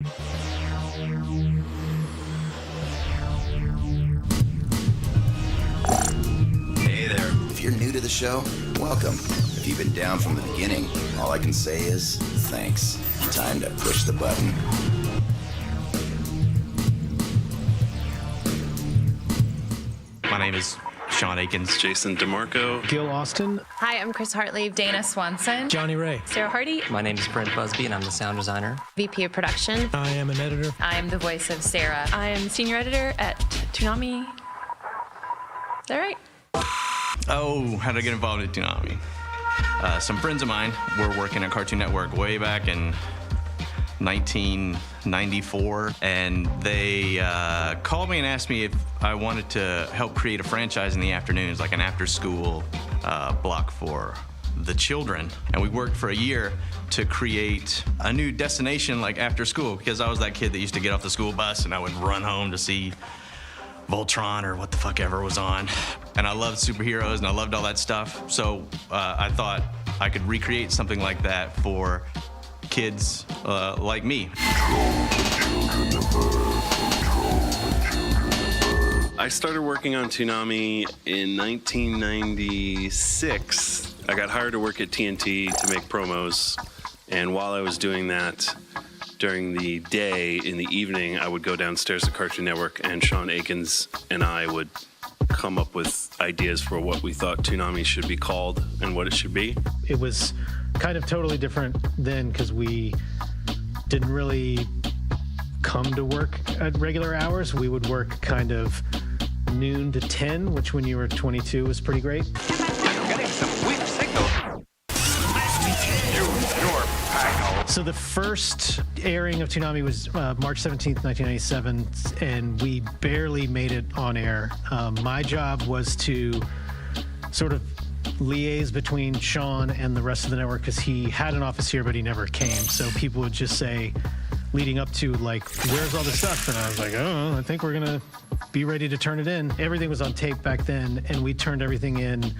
Hey there. If you're new to the show, welcome. If you've been down from the beginning, all I can say is thanks. Time to push the button. My name is Sean Akins. Jason DeMarco. Gil Austin. Hi, I'm Chris Hartley. Dana Swanson. Johnny Ray. Sarah Hardy. My name is Brent Busby, and I'm the sound designer. VP of Production. I am an editor. I'm the voice of Sarah. I am senior editor at Toonami. Is that right? Oh, how did I get involved in Toonami? Some friends of mine were working at Cartoon Network way back in 1994, and they called me and asked me if I wanted to help create a franchise in the afternoons, like an after-school block for the children. And we worked for a year to create a new destination, like after school, because I was that kid that used to get off the school bus and I would run home to see Voltron or what the fuck ever was on. And I loved superheroes and I loved all that stuff. So I thought I could recreate something like that for kids like me. I started working on Toonami in 1996. I got hired to work at TNT to make promos. And while I was doing that, during the day, in the evening, I would go downstairs to Cartoon Network, and Sean Akins and I would come up with ideas for what we thought Toonami should be called and what it should be. It was kind of totally different then because we didn't really come to work at regular hours. We would work kind of noon to 10, which when you were 22 was pretty great. Getting some weak signal. So the first airing of Toonami was March 17th, 1997, and we barely made it on air. My job was to sort of liaise between Sean and the rest of the network because he had an office here, but he never came. So people would just say, leading up to, like, where's all the stuff? And I was like, oh, I think we're going to be ready to turn it in. Everything was on tape back then, and we turned everything in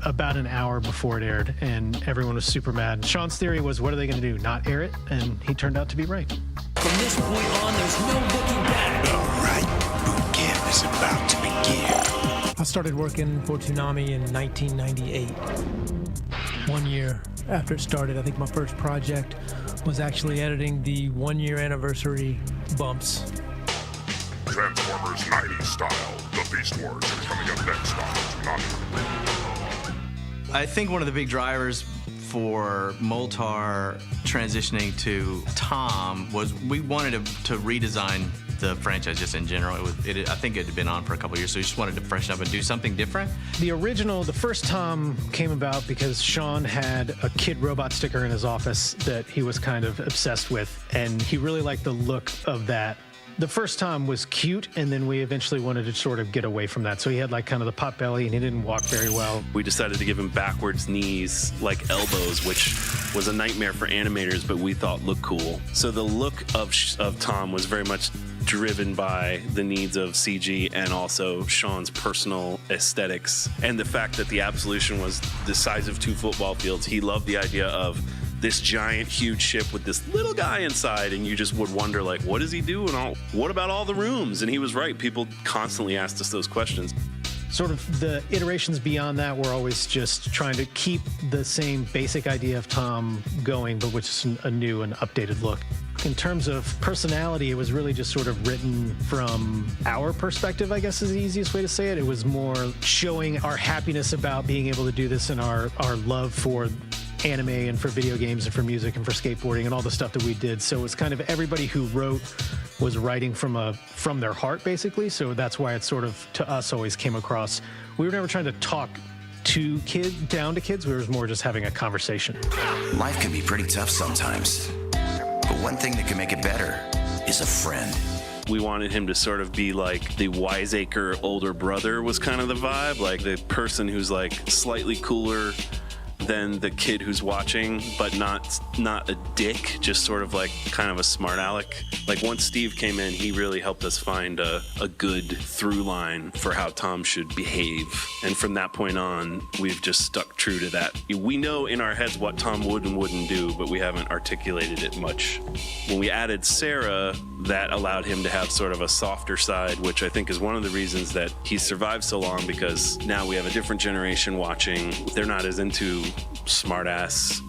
about an hour before it aired, and everyone was super mad. Sean's theory was, what are they going to do, not air it? And he turned out to be right. From this point on, there's no looking back. All right, boot camp is about to begin. I started working for Toonami in 1998. 1 year after it started, I think my first project was actually editing the 1 year anniversary bumps. Transformers 90s style, the Beast Wars are coming up next on Toonami. I think one of the big drivers for Moltar transitioning to Tom was we wanted to redesign the franchise just in general. I think it had been on for a couple of years, so we just wanted to freshen up and do something different. The first Tom came about because Sean had a Kid Robot sticker in his office that he was kind of obsessed with, and he really liked the look of that. The first Tom was cute, and then we eventually wanted to sort of get away from that. So he had like kind of the pot belly, and he didn't walk very well. We decided to give him backwards knees like elbows, which was a nightmare for animators, but we thought looked cool. So the look of Tom was very much driven by the needs of CG and also Sean's personal aesthetics. And the fact that the Absolution was the size of 2 football fields, he loved the idea of this giant, huge ship with this little guy inside, and you just would wonder, like, what does he do? And what about all the rooms? And he was right. People constantly asked us those questions. Sort of the iterations beyond that were always just trying to keep the same basic idea of Tom going, but with just a new and updated look. In terms of personality, it was really just sort of written from our perspective, I guess is the easiest way to say it. It was more showing our happiness about being able to do this and our love for anime and for video games and for music and for skateboarding and all the stuff that we did. So it's kind of everybody who wrote was writing from their heart, basically. So that's why it sort of, to us, always came across. We were never trying to talk down to kids. We were more just having a conversation. Life can be pretty tough sometimes, but one thing that can make it better is a friend. We wanted him to sort of be like the wiseacre older brother was kind of the vibe, like the person who's like slightly cooler than the kid who's watching, but not a dick, just sort of like kind of a smart aleck. Like once Steve came in, he really helped us find a good through line for how Tom should behave. And from that point on, we've just stuck true to that. We know in our heads what Tom would and wouldn't do, but we haven't articulated it much. When we added Sarah, that allowed him to have sort of a softer side, which I think is one of the reasons that he's survived so long, because now we have a different generation watching. They're not as into smart-ass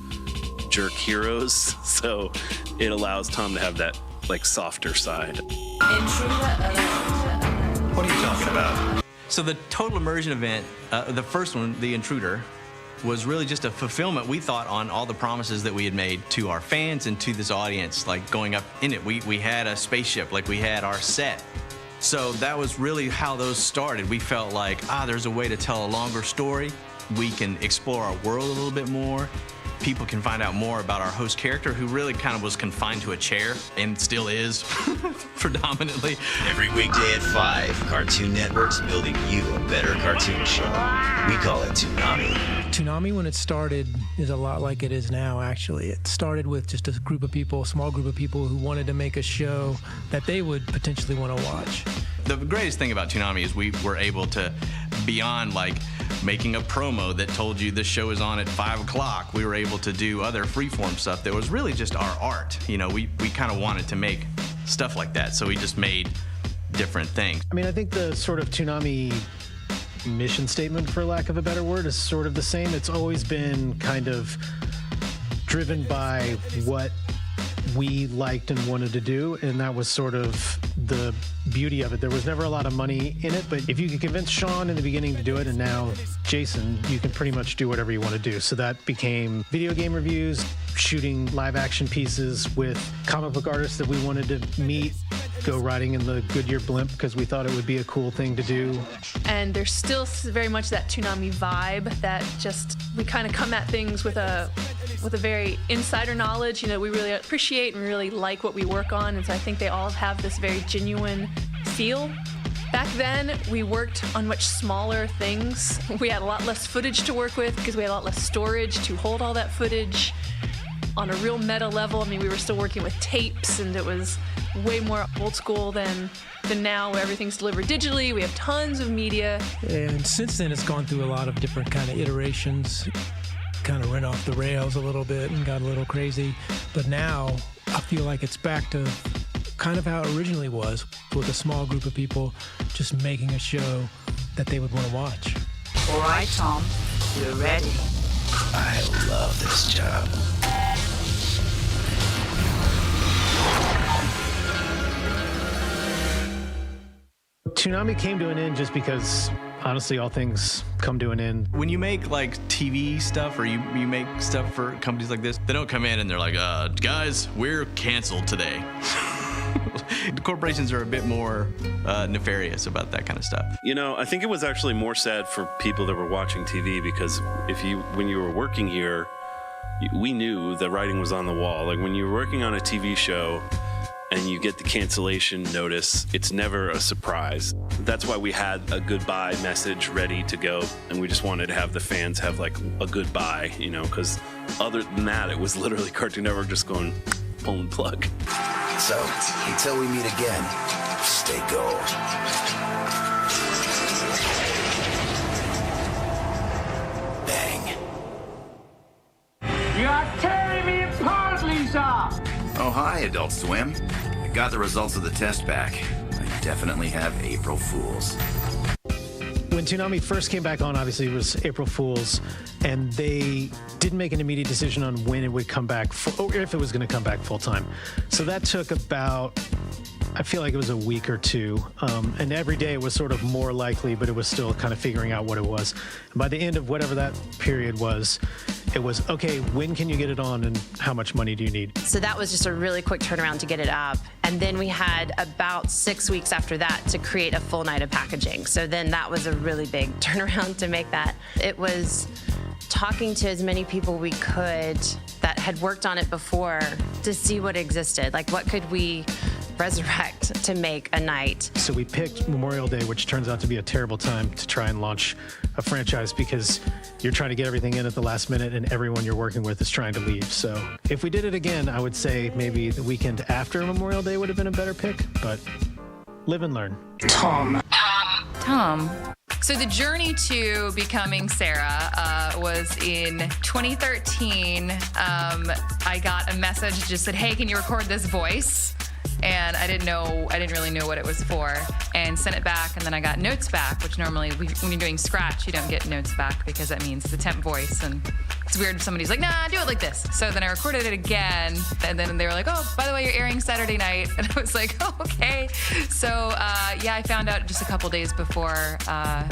jerk heroes, so it allows Tom to have that like softer side. What are you talking about? So the Total Immersion event, the first one, The Intruder, was really just a fulfillment, we thought, on all the promises that we had made to our fans and to this audience, like going up in it. We had a spaceship, like we had our set. So that was really how those started. We felt like, there's a way to tell a longer story. We can explore our world a little bit more. People can find out more about our host character, who really kind of was confined to a chair and still is predominantly. Every weekday at 5, Cartoon Network's building you a better cartoon show. We call it Toonami. Toonami, when it started, is a lot like it is now, actually. It started with just a group of people, a small group of people who wanted to make a show that they would potentially want to watch. The greatest thing about Toonami is we were able to, beyond like making a promo that told you this show is on at 5 o'clock, we were able to do other freeform stuff that was really just our art. You know, we kind of wanted to make stuff like that, so we just made different things. I mean, I think the sort of Toonami mission statement, for lack of a better word, is sort of the same. It's always been kind of driven by what we liked and wanted to do, and that was sort of the beauty of it. There was never a lot of money in it, but if you could convince Sean in the beginning to do it, and now Jason, you can pretty much do whatever you want to do. So that became video game reviews, shooting live action pieces with comic book artists that we wanted to meet, go riding in the Goodyear blimp because we thought it would be a cool thing to do. And there's still very much that Toonami vibe that just, we kind of come at things with a very insider knowledge, we really appreciate and really like what we work on. And so I think they all have this very genuine feel. Back then, we worked on much smaller things. We had a lot less footage to work with because we had a lot less storage to hold all that footage. On a real meta level, I mean, we were still working with tapes, and it was way more old school than now, where everything's delivered digitally. We have tons of media. And since then, it's gone through a lot of different kind of iterations. Kind of went off the rails a little bit and got a little crazy. But now, I feel like it's back to kind of how it originally was, with a small group of people just making a show that they would want to watch. All right, Tom, you're ready. I love this job. Toonami came to an end just because, honestly, all things come to an end. When you make like TV stuff, or you make stuff for companies like this, they don't come in and they're like, guys, we're canceled today. The corporations are a bit more nefarious about that kind of stuff. I think it was actually more sad for people that were watching TV, because when you were working here, we knew the writing was on the wall. Like when you were working on a TV show and you get the cancellation notice, it's never a surprise. That's why we had a goodbye message ready to go, and we just wanted to have the fans have like a goodbye, because other than that, it was literally Cartoon Network just going, pull and plug. So, until we meet again, stay gold. Bang. You're tearing me apart, Lisa! Oh, hi, Adult Swim. I got the results of the test back. I definitely have April Fools. When Toonami first came back on, obviously it was April Fool's, and they didn't make an immediate decision on when it would come back, or if it was going to come back full time. So that took about, I feel like it was a week or two, and every day it was sort of more likely, but it was still kind of figuring out what it was. And by the end of whatever that period was, it was, okay, when can you get it on and how much money do you need? So that was just a really quick turnaround to get it up. And then we had about 6 weeks after that to create a full night of packaging. So then that was a really big turnaround to make that. It was talking to as many people we could that had worked on it before to see what existed. Like, what could we resurrect to make a night. So we picked Memorial Day, which turns out to be a terrible time to try and launch a franchise because you're trying to get everything in at the last minute and everyone you're working with is trying to leave. So if we did it again, I would say maybe the weekend after Memorial Day would have been a better pick, but live and learn. Tom. So the journey to becoming Sarah was in 2013. I got a message that just said, "Hey, can you record this voice?" And I didn't really know what it was for, and sent it back. And then I got notes back, which normally when you're doing Scratch, you don't get notes back because that means the temp voice. And it's weird if somebody's like, "Nah, do it like this." So then I recorded it again, and then they were like, "Oh, by the way, you're airing Saturday night." And I was like, "Oh, okay." So I found out just a couple days before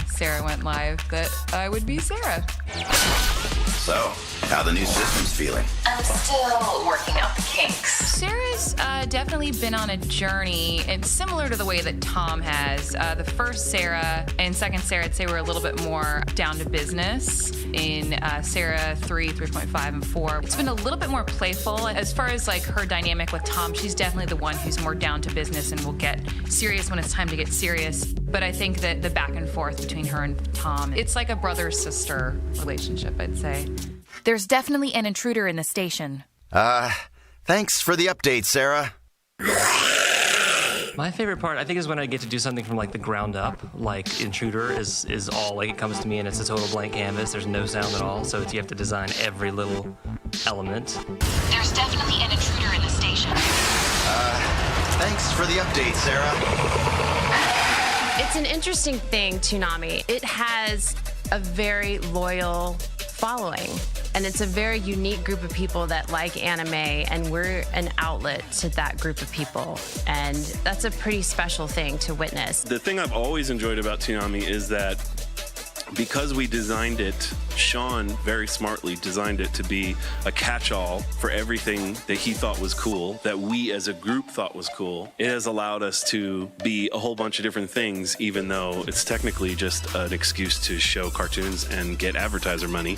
Sarah went live that I would be Sarah. So, how the new system's feeling? I'm still working out the kinks. Sarah's definitely been on a journey, and similar to the way that Tom has. The first Sarah and second Sarah, I'd say, were a little bit more down to business. In Sarah 3, 3.5, and 4, it's been a little bit more playful. As far as like her dynamic with Tom, she's definitely the one who's more down to business and will get serious when it's time to get serious. But I think that the back and forth between her and Tom, it's like a brother-sister relationship, I'd say. There's definitely an intruder in the station. Thanks for the update, Sarah. My favorite part, I think, is when I get to do something from like the ground up. Like Intruder is all like it comes to me and it's a total blank canvas. There's no sound at all, so you have to design every little element. There's definitely an intruder in the station. Thanks for the update, Sarah. It's an interesting thing, Toonami. It has a very loyal following, and it's a very unique group of people that like anime, and we're an outlet to that group of people, and that's a pretty special thing to witness. The thing I've always enjoyed about Toonami is that because we designed it, Sean very smartly designed it to be a catch-all for everything that he thought was cool, that we as a group thought was cool. It has allowed us to be a whole bunch of different things, even though it's technically just an excuse to show cartoons and get advertiser money.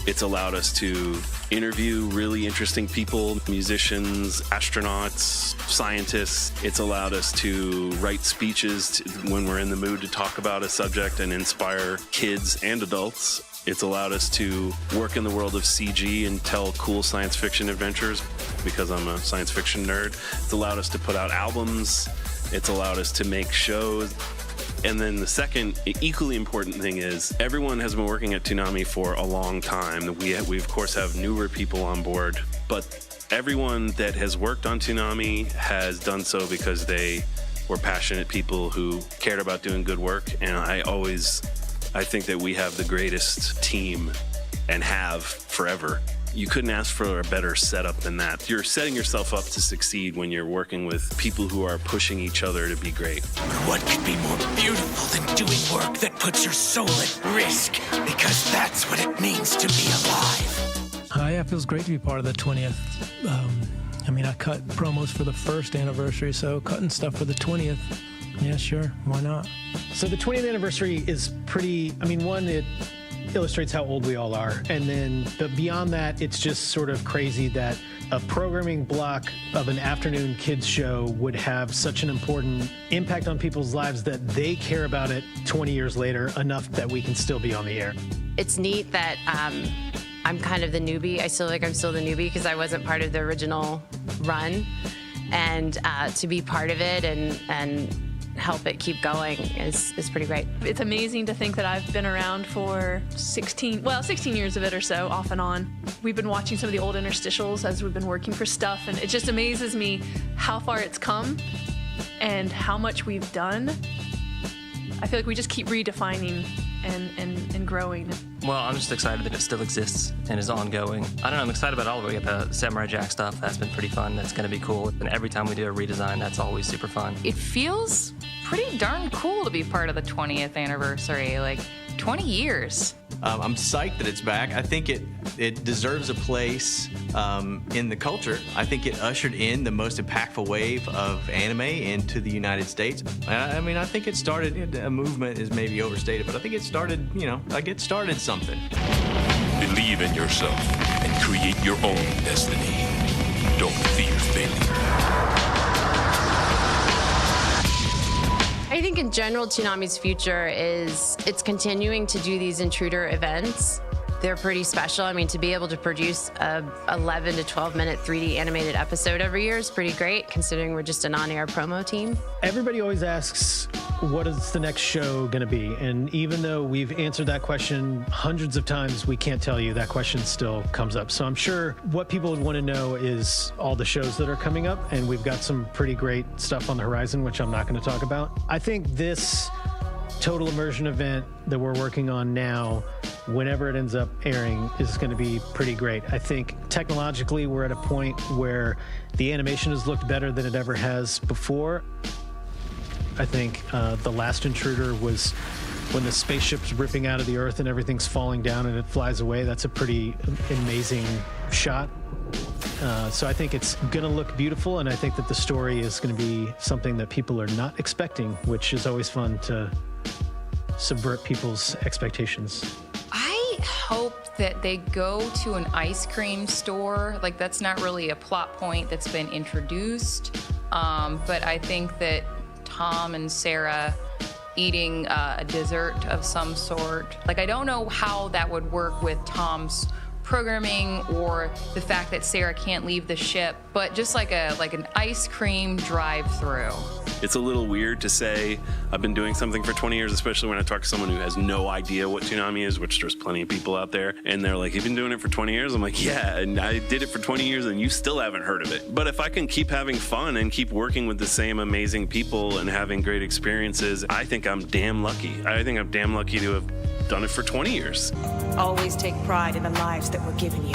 It's allowed us to interview really interesting people, musicians, astronauts, scientists. It's allowed us to write speeches when we're in the mood to talk about a subject and inspire kids and adults. It's allowed us to work in the world of CG and tell cool science fiction adventures because I'm a science fiction nerd. It's allowed us to put out albums. It's allowed us to make shows. And then the second equally important thing is everyone has been working at Toonami for a long time. We of course have newer people on board, but everyone that has worked on Toonami has done so because they were passionate people who cared about doing good work. And I think that we have the greatest team and have forever. You couldn't ask for a better setup than that. You're setting yourself up to succeed when you're working with people who are pushing each other to be great. What could be more beautiful than doing work that puts your soul at risk? Because that's what it means to be alive. Yeah, it feels great to be part of the 20th. I cut promos for the first anniversary, so cutting stuff for the 20th. Yeah, sure. Why not? So the 20th anniversary is pretty, one, it illustrates how old we all are. And then beyond that, it's just sort of crazy that a programming block of an afternoon kids show would have such an important impact on people's lives that they care about it 20 years later enough that we can still be on the air. It's neat that I'm kind of the newbie. I feel like I'm still the newbie because I wasn't part of the original run. And to be part of it and help it keep going is pretty great. It's amazing to think that I've been around for 16 years of it or so, off and on. We've been watching some of the old interstitials as we've been working for stuff, and it just amazes me how far it's come and how much we've done. I feel like we just keep redefining and growing. Well, I'm just excited that it still exists and is ongoing. I don't know, I'm excited about all of it. We got the Samurai Jack stuff, that's been pretty fun, that's gonna be cool. And every time we do a redesign, that's always super fun. It feels pretty darn cool to be part of the 20th anniversary, like 20 years. I'm psyched that it's back. I think it deserves a place in the culture. I think it ushered in the most impactful wave of anime into the United States. I think it started, a movement is maybe overstated, but I think it started, it started something. Believe in yourself and create your own destiny. Don't fear failure. in general, Toonami's future is it's continuing to do these intruder events. They're pretty special. I mean, to be able to produce a 11 to 12 minute 3D animated episode every year is pretty great, considering we're just an on-air promo team. Everybody always asks, what is the next show going to be? And even though we've answered that question hundreds of times, we can't tell you. That question still comes up. So I'm sure what people would want to know is all the shows that are coming up, and we've got some pretty great stuff on the horizon, which I'm not going to talk about. I think this total immersion event that we're working on now, whenever it ends up airing, is going to be pretty great. I think technologically we're at a point where the animation has looked better than it ever has before. I think the last Intruder was when the spaceship's ripping out of the Earth and everything's falling down and it flies away. That's a pretty amazing shot. So I think it's going to look beautiful, and I think that the story is going to be something that people are not expecting, which is always fun to subvert people's expectations. I hope that they go to an ice cream store. Like, that's not really a plot point that's been introduced, but I think that Tom and Sarah eating a dessert of some sort. Like, I don't know how that would work with Tom's programming or the fact that Sarah can't leave the ship, but just like an ice cream drive-through. It's a little weird to say I've been doing something for 20 years, especially when I talk to someone who has no idea what Toonami is, which there's plenty of people out there, and they're like, you've been doing it for 20 years? I'm like, yeah, and I did it for 20 years and you still haven't heard of it. But if I can keep having fun and keep working with the same amazing people and having great experiences, I think I'm damn lucky. I think I'm damn lucky to have done it for 20 years. Always take pride in the lives that were given you.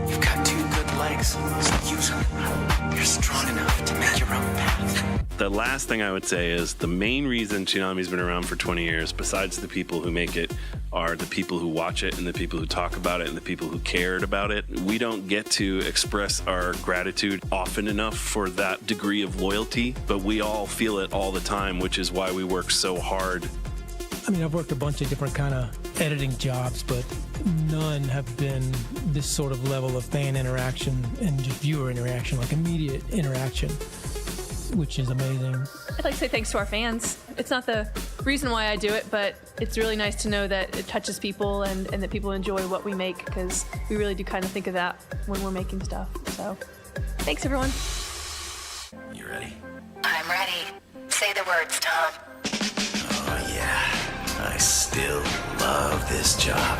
You've got 2 good legs, so use them. You're strong enough to make your own path. The last thing I would say is the main reason Toonami's been around for 20 years, besides the people who make it, are the people who watch it and the people who talk about it and the people who cared about it. We don't get to express our gratitude often enough for that degree of loyalty, but we all feel it all the time, which is why we work so hard. I mean, I've worked a bunch of different kind of editing jobs, but none have been this sort of level of fan interaction and just viewer interaction, like immediate interaction, which is amazing. I'd like to say thanks to our fans. It's not the reason why I do it, but it's really nice to know that it touches people and that people enjoy what we make, because we really do kind of think of that when we're making stuff. So thanks, everyone. You ready? I'm ready. Say the words, Tom. Oh, yeah. I still love this job.